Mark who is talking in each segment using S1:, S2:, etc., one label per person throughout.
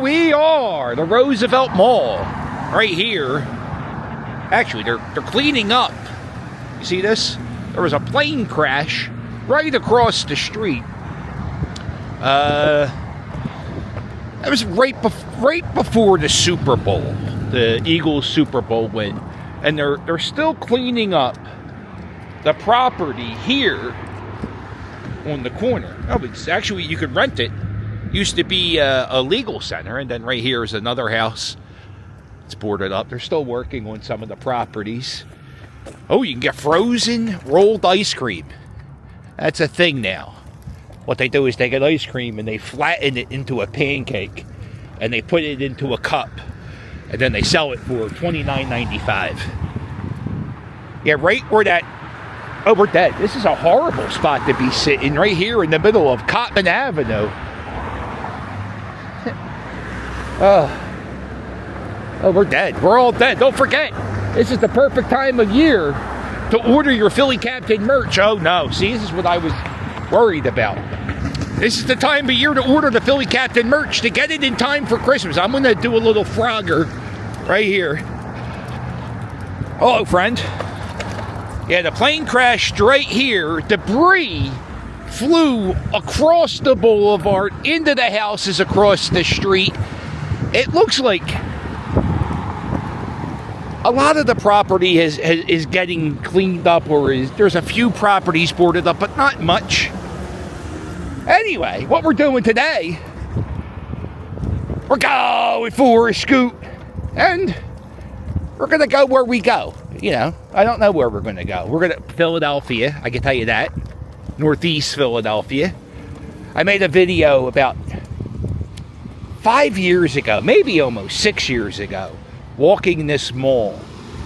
S1: we are, the Roosevelt Mall, right here. Actually, they're cleaning up. You see this? There was a plane crash right across the street. It was right before the Super Bowl, the Eagles Super Bowl win, and they're still cleaning up the property here on the corner. Oh, it's actually, you could rent it. Used to be a legal center, and then right here is another house. It's boarded up. They're still working on some of the properties. Oh, you can get frozen rolled ice cream. That's a thing now. What they do is they get ice cream and they flatten it into a pancake, and they put it into a cup, and then they sell it for $29.95. Yeah, right where that... Oh, we're dead. This is a horrible spot to be sitting, right here in the middle of Caster Avenue. Oh, we're dead. We're all dead. Don't forget, this is the perfect time of year to order your Philly Captain merch. Oh, no. See, this is what I was worried about. This is the time of year to order the Philly Captain merch to get it in time for Christmas. I'm going to do a little Frogger right here. Hello, friend. Yeah, the plane crashed right here. Debris flew across the boulevard into the houses across the street. It looks like a lot of the property is getting cleaned up, or there's a few properties boarded up, but not much. Anyway, what we're doing today, we're going for a scoot, and we're going to go where we go. You know, I don't know where we're going to go. We're going to Philadelphia, I can tell you that. Northeast Philadelphia. I made a video about 5 years ago, maybe almost 6 years ago, walking this mall,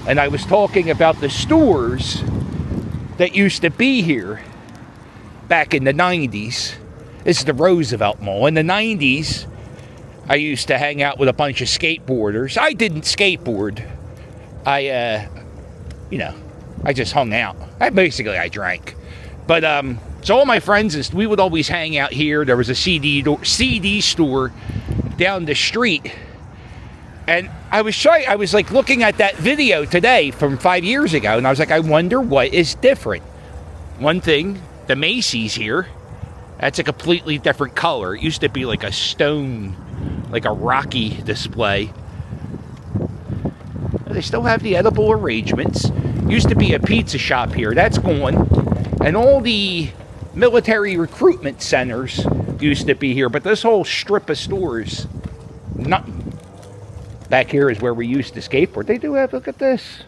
S1: and I was talking about the stores that used to be here back in the 90s. This is the Roosevelt Mall. In the 90s, I used to hang out with a bunch of skateboarders. I didn't skateboard. I just hung out. I drank. But so all my friends, we would always hang out here. There was a CD store down the street. And I was like looking at that video today from 5 years ago, and I was like, I wonder what is different. One thing, the Macy's here, that's a completely different color. It used to be like a stone, like a rocky display. They still have the edible arrangements. Used to be a pizza shop here. That's gone. And all the military recruitment centers used to be here. But this whole strip of stores, nothing. Back here is where we used to skateboard. They do have, look at this.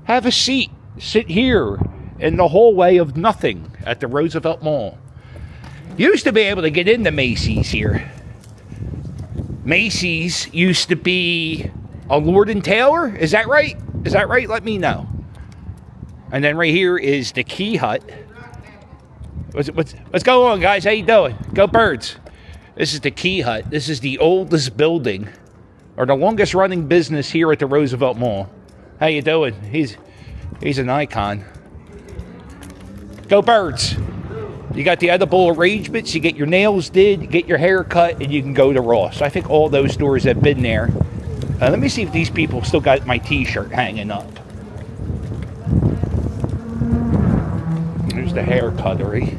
S1: Have a seat. Sit here in the hallway of nothing at the Roosevelt Mall. Used to be able to get into Macy's here. Macy's used to be a Lord & Taylor. Is that right? Is that right? Let me know. And then right here is the Key Hut. What's going on, guys? How you doing? Go Birds. This is the Key Hut. This is the oldest building, or the longest running business here at the Roosevelt Mall. How you doing? He's an icon. Go Birds. You got the edible arrangements, you get your nails did, you get your hair cut, and you can go to Ross. I think all those stores have been there. Let me see if these people still got my t-shirt hanging up. There's the hair cuttery.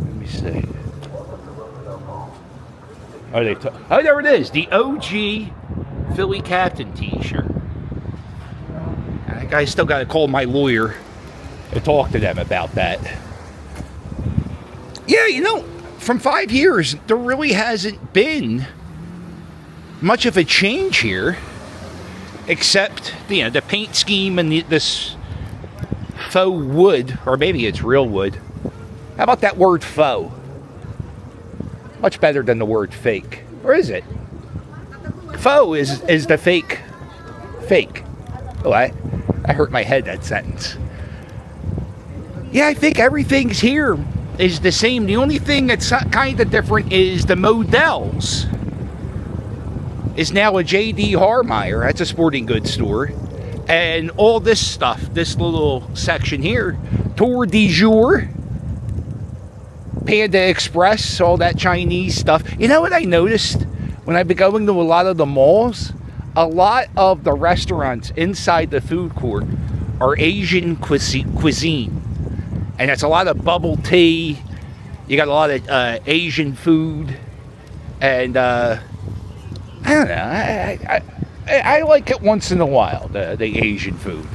S1: Let me see. Oh, there it is. The OG Philly Captain t-shirt. I still got to call my lawyer and talk to them about that. Yeah, you know, from 5 years, there really hasn't been much of a change here, except, the paint scheme and this faux wood, or maybe it's real wood. How about that word faux? Much better than the word fake. Or is it? Faux is the fake. Oh, I hurt my head, that sentence. Yeah, I think everything's here is the same. The only thing that's kind of different is the Models is now a J.D. Harmeyer. That's a sporting goods store. And all this stuff, this little section here, Tour de Jour, Panda Express, all that Chinese stuff. You know what I noticed when I've been going to a lot of the malls, a lot of the restaurants inside the food court are Asian cuisine. And it's a lot of bubble tea. You got a lot of Asian food. And I don't know. I like it once in a while, the Asian food.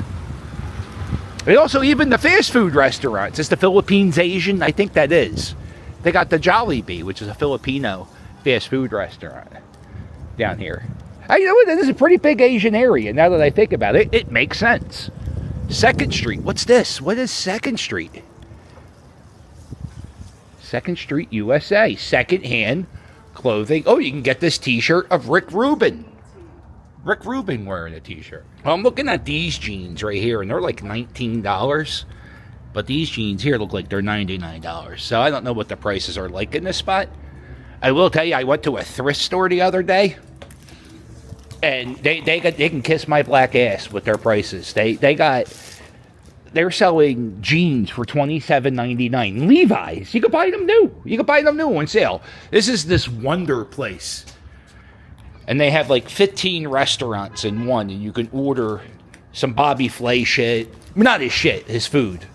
S1: And also, even the fast food restaurants. Is the Philippines Asian? I think that is. They got the Jollibee, which is a Filipino fast food restaurant down here. You know what? This is a pretty big Asian area. Now that I think about it, it makes sense. 2nd Street. What's this? What is 2nd Street? 2nd Street, USA. Second-hand clothing. Oh, you can get this t-shirt of Rick Rubin. Rick Rubin wearing a t-shirt. Well, I'm looking at these jeans right here, and they're like $19. But these jeans here look like they're $99. So I don't know what the prices are like in this spot. I will tell you, I went to a thrift store the other day. And they can kiss my black ass with their prices. They're selling jeans for $27.99. Levi's. You can buy them new. You can buy them new on sale. This is this Wonder Place. And they have like 15 restaurants in one. And you can order some Bobby Flay shit. Not his shit, his food.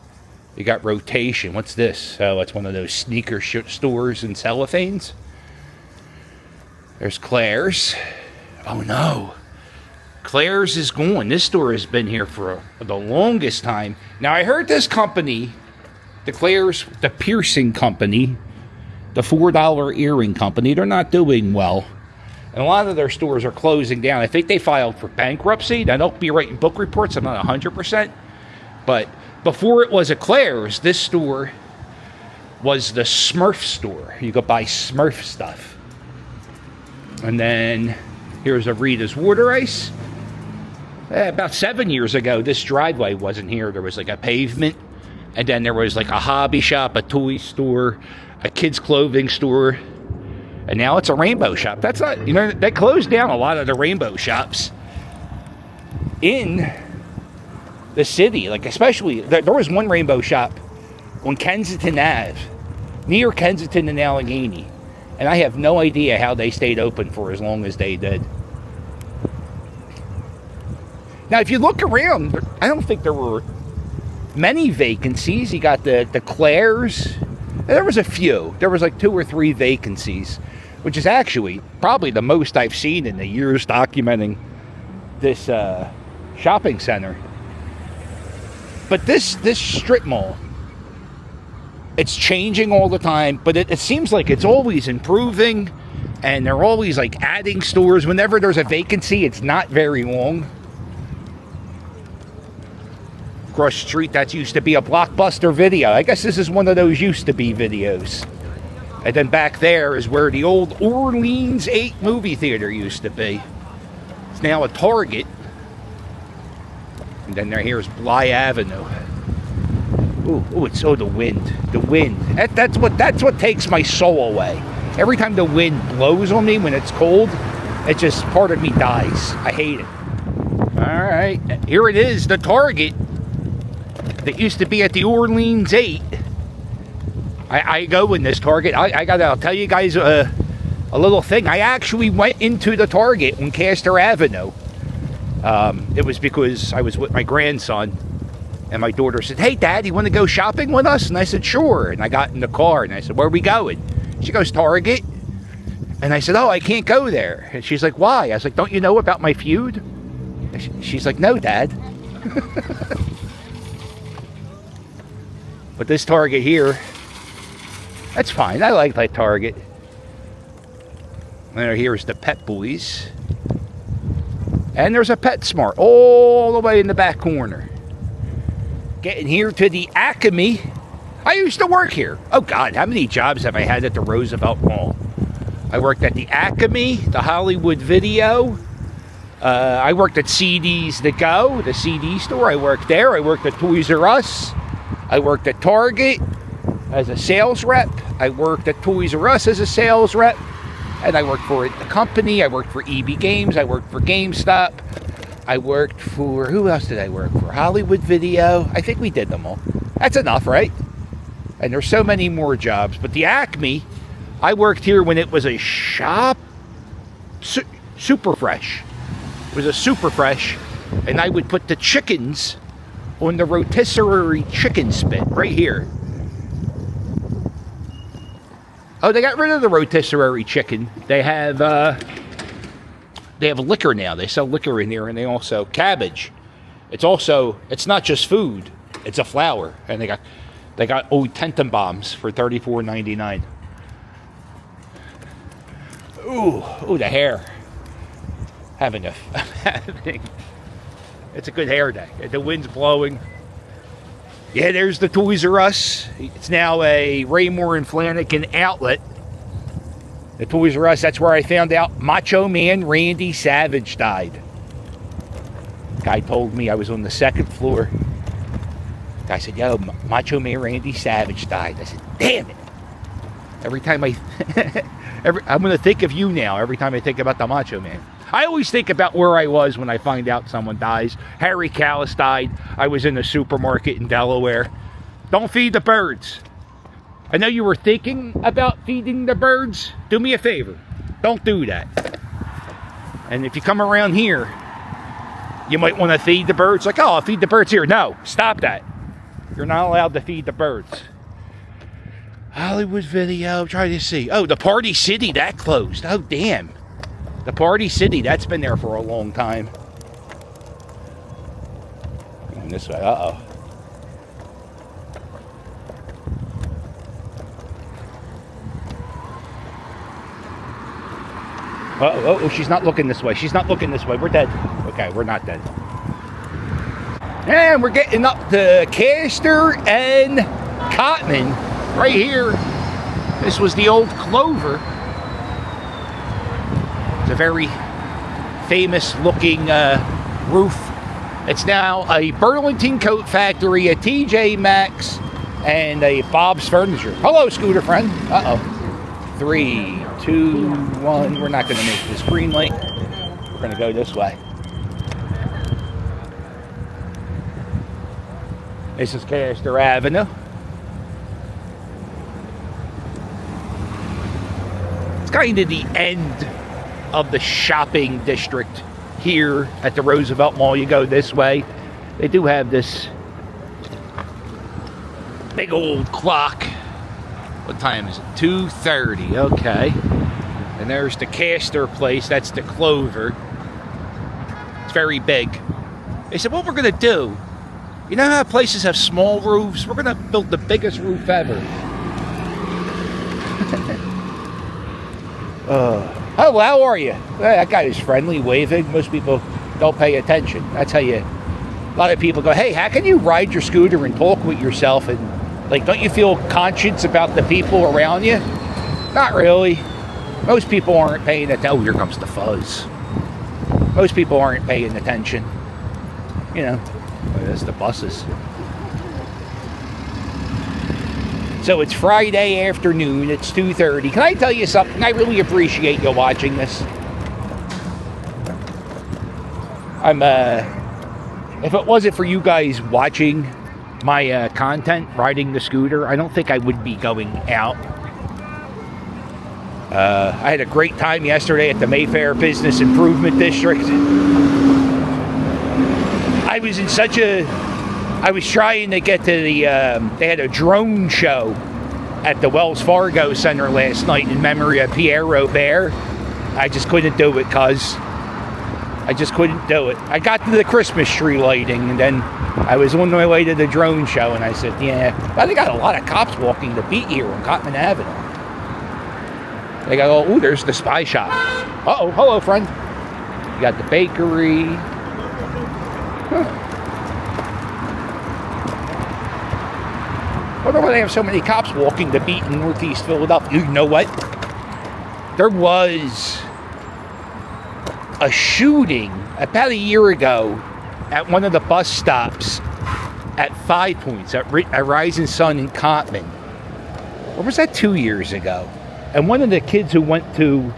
S1: You got Rotation. What's this? Oh, it's one of those sneaker stores in cellophanes. There's Claire's. Oh no. Claire's is gone. This store has been here for the longest time. Now, I heard this company, the Claire's, the piercing company, the $4 earring company, they're not doing well. And a lot of their stores are closing down. I think they filed for bankruptcy. Now, don't be writing book reports. I'm not 100%. But before it was a Claire's, this store was the Smurf store. You could buy Smurf stuff. And then here's a Rita's Water Ice. About 7 years ago, this driveway wasn't here. There was like a pavement. And then there was like a hobby shop, a toy store, a kids' clothing store. And now it's a rainbow shop. That's not, they closed down a lot of the rainbow shops in the city. Like, especially, there was one rainbow shop on Kensington Ave, near Kensington and Allegheny. And I have no idea how they stayed open for as long as they did. Now, if you look around, I don't think there were many vacancies. You got the Claire's. There was a few. There was like 2 or 3 vacancies, which is actually probably the most I've seen in the years documenting this shopping center. But this strip mall, it's changing all the time, but it seems like it's always improving, and they're always like adding stores. Whenever there's a vacancy, it's not very long. Across the street, that used to be a Blockbuster Video. I guess this is one of those used to be videos. And then back there is where the old Orleans 8 movie theater used to be. It's now a Target. And then here's Bly Avenue. The wind. The wind. That's what takes my soul away. Every time the wind blows on me when it's cold, it just, part of me dies. I hate it. All right, here it is, the Target that used to be at the Orleans 8. I go in this Target. I'll tell you guys a little thing. I actually went into the Target on Caster Avenue. It was because I was with my grandson, and my daughter said, "Hey, Dad, you want to go shopping with us?" And I said, "Sure." And I got in the car, and I said, "Where are we going?" She goes, "Target." And I said, "Oh, I can't go there." And she's like, "Why?" I was like, "Don't you know about my feud?" And she's like, "No, Dad." But this Target here, that's fine. I like that Target. And here's the Pet Boys. And there's a PetSmart all the way in the back corner. Getting here to the Acme. I used to work here. Oh, God, how many jobs have I had at the Roosevelt Mall? I worked at the Acme, the Hollywood Video. I worked at CDs That Go, the CD store. I worked there. I worked at Toys R Us. I worked at Target as a sales rep. I worked at Toys R Us as a sales rep. And I worked for the company. I worked for EB Games. I worked for GameStop. I worked for, who else did I work for? Hollywood Video. I think we did them all. That's enough, right? And there's so many more jobs. But the Acme, I worked here when it was a shop super fresh. It was a super fresh, and I would put the chickens on the rotisserie chicken spit right here. Oh, they got rid of the rotisserie chicken. They have liquor now. They sell liquor in here, and they also cabbage. It's not just food. It's a flour, and they got old Tenenbaums for $34.99. Ooh, the hair. It's a good hair day. The wind's blowing. Yeah, there's the Toys R Us. It's now a Raymore and Flanagan outlet. The Toys R Us, that's where I found out Macho Man Randy Savage died. Guy told me I was on the second floor. Guy said, yo, Macho Man Randy Savage died. I said, damn it. Every time I'm going to think of you now every time I think about the Macho Man. I always think about where I was when I find out someone dies. Harry Callis died. I was in a supermarket in Delaware. Don't feed the birds. I know you were thinking about feeding the birds. Do me a favor. Don't do that. And if you come around here, you might want to feed the birds. Like, oh, I'll feed the birds here. No, stop that. You're not allowed to feed the birds. Hollywood Video, try to see. Oh, the Party City, that closed. Oh, damn. The Party City, that's been there for a long time. And this way, uh-oh. Oh, she's not looking this way. She's not looking this way. We're dead. Okay, we're not dead. And we're getting up to Caster and Cotman. Right here. This was the old Clover. It's a very famous looking roof. It's now a Burlington Coat Factory, a TJ Maxx, and a Bob's Furniture. Hello, scooter friend. Uh-oh. 3, 2, 1. We're not going to make this green light. We're going to go this way. This is Caster Avenue. It's kind of the end of the shopping district here at the Roosevelt Mall. You go this way. They do have this big old clock. What time is it? 2:30. Okay. And there's the Caster place. That's the Clover. It's very big. They said, what we're going to do, you know how places have small roofs? We're going to build the biggest roof ever. Oh, how are you? That guy is friendly, waving. Most people don't pay attention. That's how you... A lot of people go, hey, how can you ride your scooter and talk with yourself? And, like, don't you feel conscious about the people around you? Not really. Most people aren't paying attention. Oh, here comes the fuzz. Most people aren't paying attention. You know, there's the buses. So it's Friday afternoon. It's 2:30. Can I tell you something? I really appreciate you watching this. If it wasn't for you guys watching my content, riding the scooter, I don't think I would be going out. I had a great time yesterday at the Mayfair Business Improvement District. I was trying to get to the, they had a drone show at the Wells Fargo Center last night in memory of Pierre Robert. I just couldn't do it, cuz. I just couldn't do it. I got to the Christmas tree lighting, and then I was on my way to the drone show, and I said, yeah, well, they got a lot of cops walking the beat here on Cotman Avenue. They go, oh, there's the spy shop. Uh-oh, hello, friend. You got the bakery. Huh. I wonder why they have so many cops walking the beat in Northeast Philadelphia. You know what? There was a shooting about a year ago at one of the bus stops at 5 Points at Rising Sun in Cotman. Or was that 2 years ago? And one of the kids who went to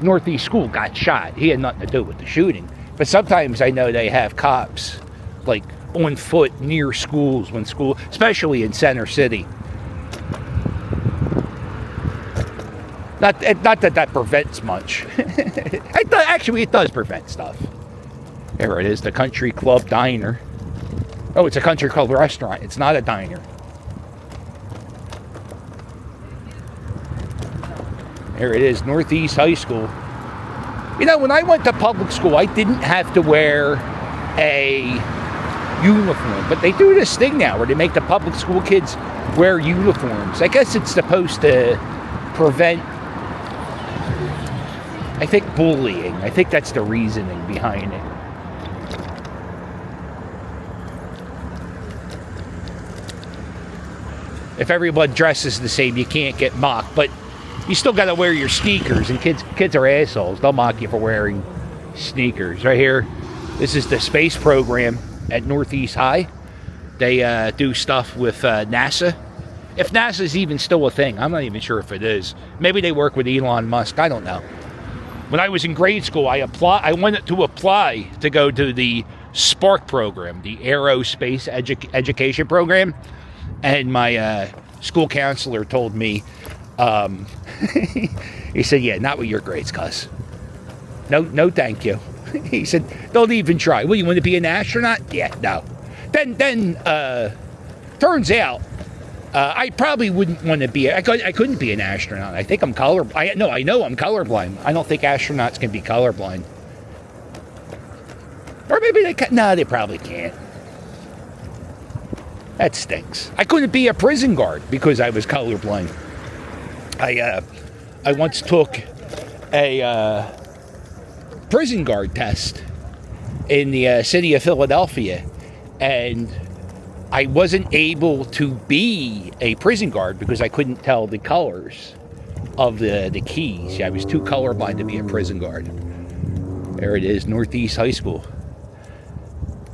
S1: Northeast School got shot. He had nothing to do with the shooting. But sometimes I know they have cops, like, on foot near schools when school, especially in Center City. Not that that prevents much. Actually, it does prevent stuff. There it is, the Country Club Diner. Oh, it's a Country Club restaurant. It's not a diner. There it is, Northeast High School. You know, when I went to public school, I didn't have to wear a uniform. But they do this thing now where they make the public school kids wear uniforms. I guess it's supposed to prevent, I think, bullying. I think that's the reasoning behind it. If everyone dresses the same, you can't get mocked. But you still got to wear your sneakers, and kids are assholes. They'll mock you for wearing sneakers. Right here, this is the space program at Northeast High. They do stuff with NASA. If NASA's even still a thing, I'm not even sure if it is. Maybe they work with Elon Musk. I don't know. When I was in grade school, I wanted to apply to go to the Spark program, the aerospace education program, and my school counselor told me, he said, yeah, not with your grades, cuz. No, thank you. He said, don't even try. Well, you want to be an astronaut? Yeah, no. Then turns out, I probably wouldn't want to be, I couldn't be an astronaut. I think I'm I know I'm colorblind. I don't think astronauts can be colorblind. Or maybe they can. No, they probably can't. That stinks. I couldn't be a prison guard because I was colorblind. I once took a prison guard test in the city of Philadelphia, and I wasn't able to be a prison guard because I couldn't tell the colors of the keys. I was too colorblind to be a prison guard. There it is, Northeast High School.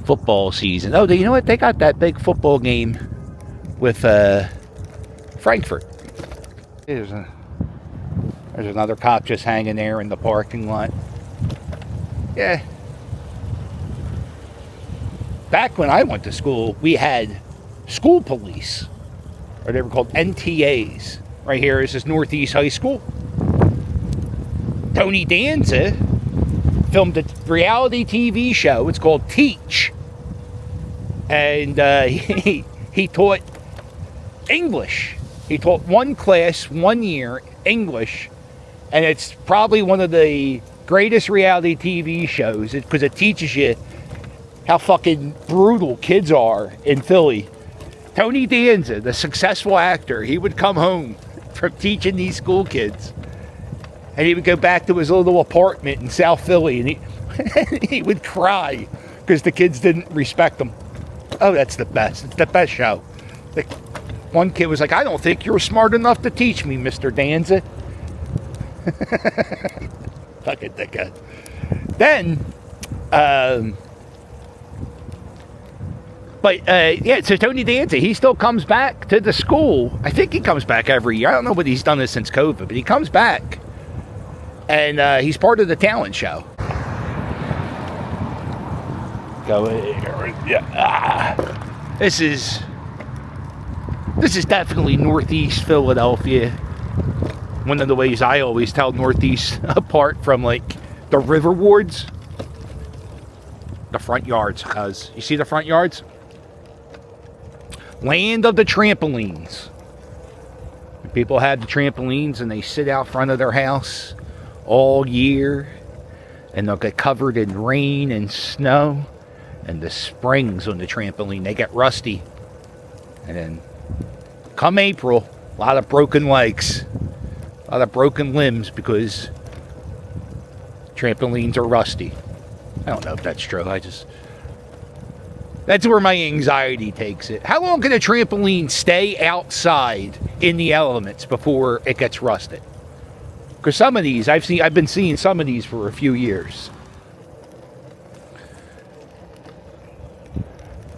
S1: Football season. Oh, you know what? They got that big football game with Frankfurt. There's another cop just hanging there in the parking lot. Yeah. Back when I went to school, we had school police, or they were called NTAs. Right here is Northeast High School. Tony Danza filmed a reality TV show. It's called Teach. And he taught English. He taught one class, 1 year, English. And it's probably one of the greatest reality TV shows because it teaches you how fucking brutal kids are in Philly. Tony Danza, the successful actor, he would come home from teaching these school kids. And he would go back to his little apartment in South Philly, and he would cry because the kids didn't respect him. Oh, that's the best. It's the best show. One kid was like, I don't think you're smart enough to teach me, Mr. Danza. Fucking dickhead. Then, yeah, so Tony Danza, he still comes back to the school. I think he comes back every year. I don't know what he's done this since COVID, but he comes back. And he's part of the talent show. Go here. Yeah. This is definitely Northeast Philadelphia. One of the ways I always tell Northeast apart from like the river wards. The front yards, cuz. You see the front yards? Land of the trampolines. People have the trampolines and they sit out front of their house all year, and they'll get covered in rain and snow, and the springs on the trampoline, they get rusty. And then come April, a lot of broken legs, a lot of broken limbs because trampolines are rusty. I don't know if that's true. That's where my anxiety takes it. How long can a trampoline stay outside in the elements before it gets rusted? Because some of these, I've been seeing some of these for a few years.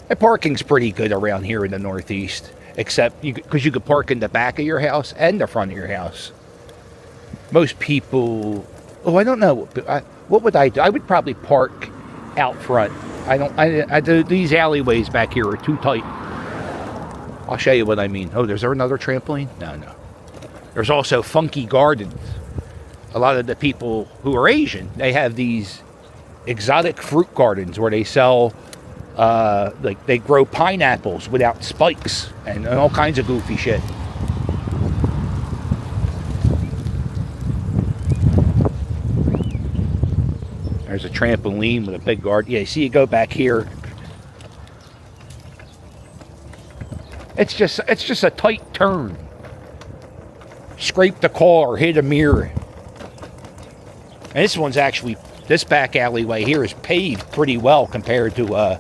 S1: The parking's pretty good around here in the Northeast, except because you could park in the back of your house and the front of your house. Most people, I don't know. What would I do? I would probably park out front. These alleyways back here are too tight. I'll show you what I mean. Oh, there's there another trampoline? No. There's also funky gardens. A lot of the people who are Asian, they have these exotic fruit gardens where they sell, like they grow pineapples without spikes and all kinds of goofy shit. There's a trampoline with a big garden. Yeah, you see, you go back here. It's just a tight turn. Scrape the car, hit a mirror. And this one's actually, this back alleyway here is paved pretty well compared to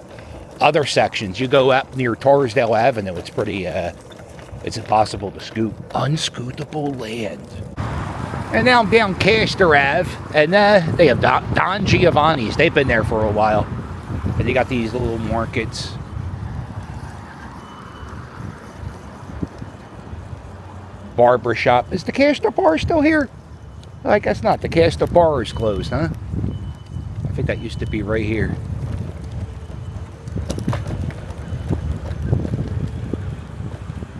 S1: other sections. You go up near Torresdale Avenue, it's pretty, it's impossible to scoot. Unscootable land. And now I'm down Caster Ave, and they have Don Giovanni's. They've been there for a while. And they got these little markets. Barbershop. Is the Caster Bar still here? I guess not. The Caster Bar is closed, huh? I think that used to be right here.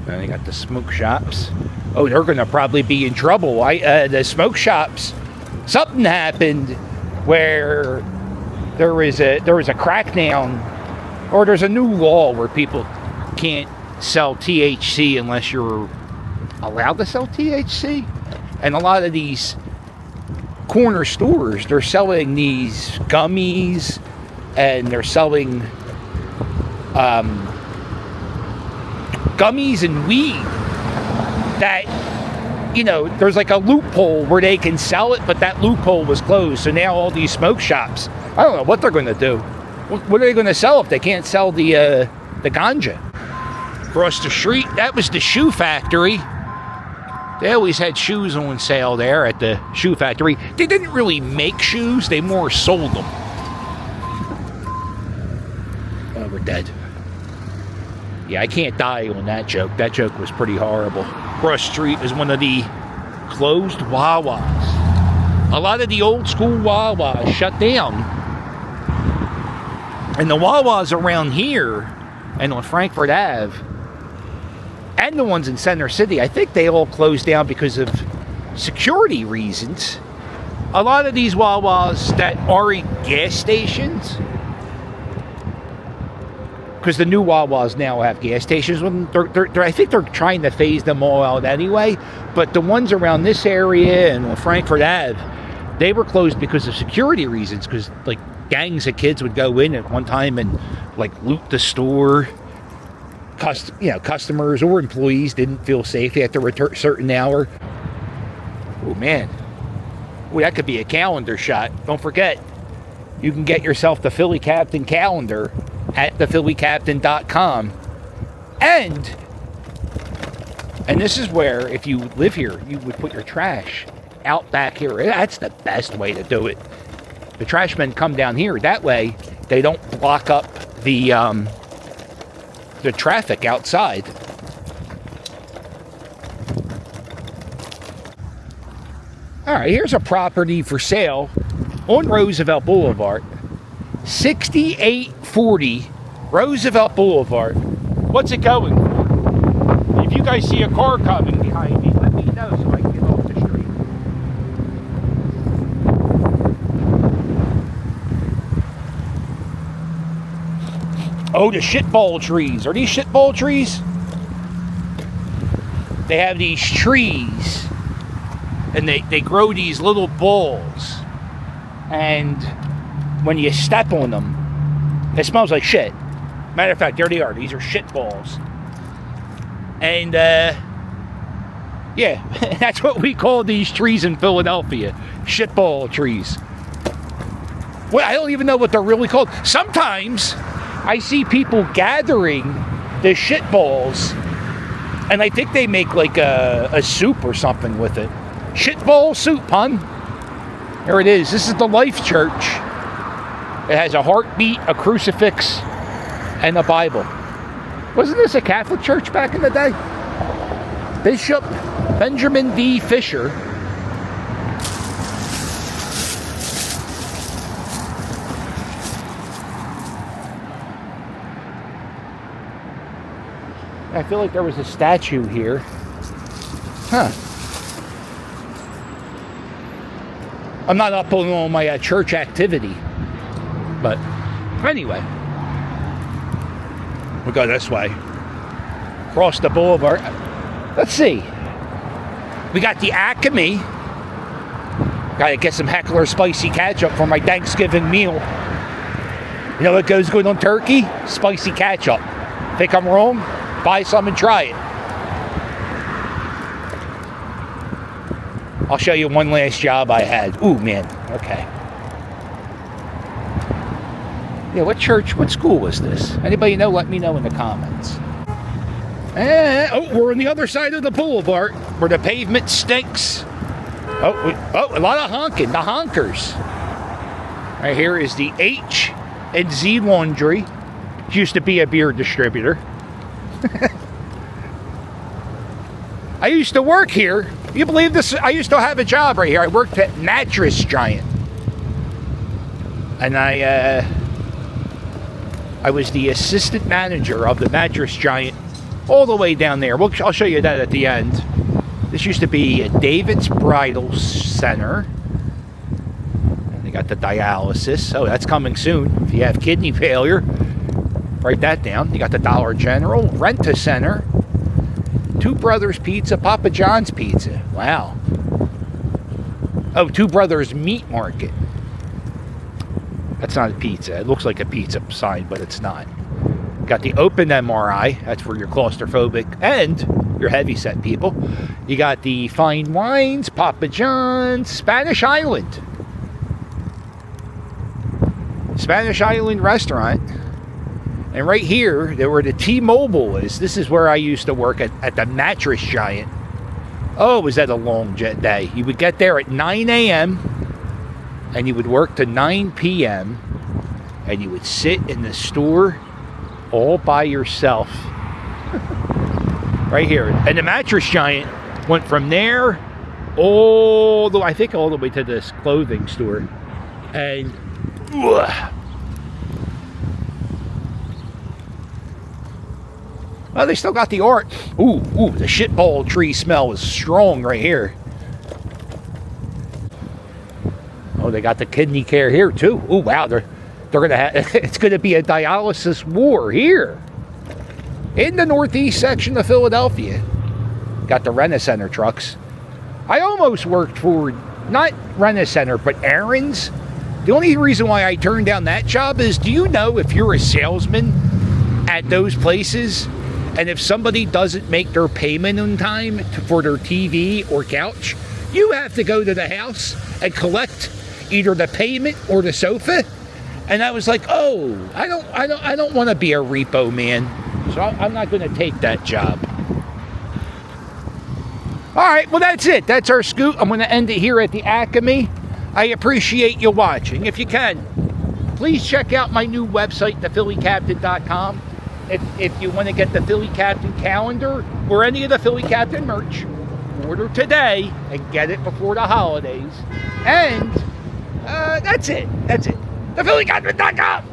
S1: And they got the smoke shops. Oh, they're going to probably be in trouble. The smoke shops, something happened where there was a crackdown, or there's a new law where people can't sell THC unless you're allowed to sell THC. And a lot of these corner stores, they're selling these gummies, and they're selling gummies and weed that, you know, there's like a loophole where they can sell it, but that loophole was closed. So now all these smoke shops, I don't know what they're going to do. What are they going to sell if they can't sell the ganja? Across the street, that was the shoe factory. They always had shoes on sale there at the shoe factory. They didn't really make shoes, they more sold them. Oh, we're dead. Yeah, I can't die on that joke. That joke was pretty horrible. Across the street is one of the closed Wawas. A lot of the old school Wawas shut down. And the Wawas around here and on Frankfurt Ave, and the ones in Center City, I think they all closed down because of security reasons. A lot of these Wawas that aren't gas stations, because the new Wawas now have gas stations. I think they're trying to phase them all out anyway. But the ones around this area and on Frankfurt Ave, they were closed because of security reasons. Because like gangs of kids would go in at one time and like loot the store. Customers or employees didn't feel safe after a certain hour. Oh man, that could be a calendar shot. Don't forget, you can get yourself the Philly Captain calendar at thephillycaptain.com. And this is where, if you live here, you would put your trash out back here. That's the best way to do it. The trash men come down here. That way, they don't block up the traffic outside. All right, here's a property for sale on Roosevelt Boulevard. 6840 Roosevelt Boulevard. What's it going for? If you guys see a car coming behind me, let me know so I can get off the street. Oh, the shitball trees. Are these shitball trees? They have these trees, and they grow these little balls. And when you step on them, it smells like shit. Matter of fact, there they are. These are shit balls. And, yeah, that's what we call these trees in Philadelphia. Shitball trees. Well, I don't even know what they're really called. Sometimes I see people gathering the shit balls, and I think they make like a soup or something with it. Shit ball soup, hun. There it is. This is the Life Church. It has a heartbeat, a crucifix, and a Bible. Wasn't this a Catholic church back in the day? Bishop Benjamin D. Fisher. I feel like there was a statue here. Huh. I'm not up on all my church activity. But anyway, we'll go this way. Across the boulevard. Let's see. We got the Acme. Got to get some Heckler spicy ketchup for my Thanksgiving meal. You know what goes good on turkey? Spicy ketchup. Think I'm wrong? Buy some and try it. I'll show you one last job I had. Ooh, man. Okay. Yeah, what church, what school was this? Anybody know? Let me know in the comments. We're on the other side of the boulevard where the pavement stinks. A lot of honking. The honkers. Right here is the H and Z Laundry. It used to be a beer distributor. I used to work here. You believe this? I used to have a job right here. I worked at Mattress Giant. And I was the assistant manager of the Mattress Giant all the way down there. I'll show you that at the end. This used to be David's Bridal Center. And they got the dialysis. Oh, that's coming soon. If you have kidney failure, write that down. You got the Dollar General, Rent-A-Center, Two Brothers Pizza, Papa John's Pizza. Wow. Oh, Two Brothers Meat Market. That's not a pizza. It looks like a pizza sign, but it's not. Got the Open MRI. That's for your claustrophobic and your heavy-set people. You got the Fine Wines, Papa John's, Spanish Island. Spanish Island restaurant. And right here, where the T-Mobile is, this is where I used to work at the Mattress Giant. Oh, was that a long jet day? You would get there at 9 a.m. and you would work to 9 p.m. and you would sit in the store all by yourself. Right here. And the Mattress Giant went from there all the way to this clothing store. And well, they still got the art. Ooh, the shitball tree smell is strong right here. Oh, they got the kidney care here too. Ooh, wow, they're gonna have. It's gonna be a dialysis war here in the northeast section of Philadelphia. Got the Rent-A-Center trucks. I almost worked for not Rent-A-Center, but Aaron's. The only reason why I turned down that job is, do you know if you're a salesman at those places, and if somebody doesn't make their payment on time for their TV or couch, you have to go to the house and collect either the payment or the sofa? And I was like, oh, I don't want to be a repo man, so I'm not going to take that job. All right, well, that's it. That's our scoop. I'm going to end it here at the Acme. I appreciate you watching. If you can, please check out my new website, thephillycaptain.com. If you want to get the Philly Captain calendar or any of the Philly Captain merch, order today and get it before the holidays. And that's it. Thephillycaptain.com.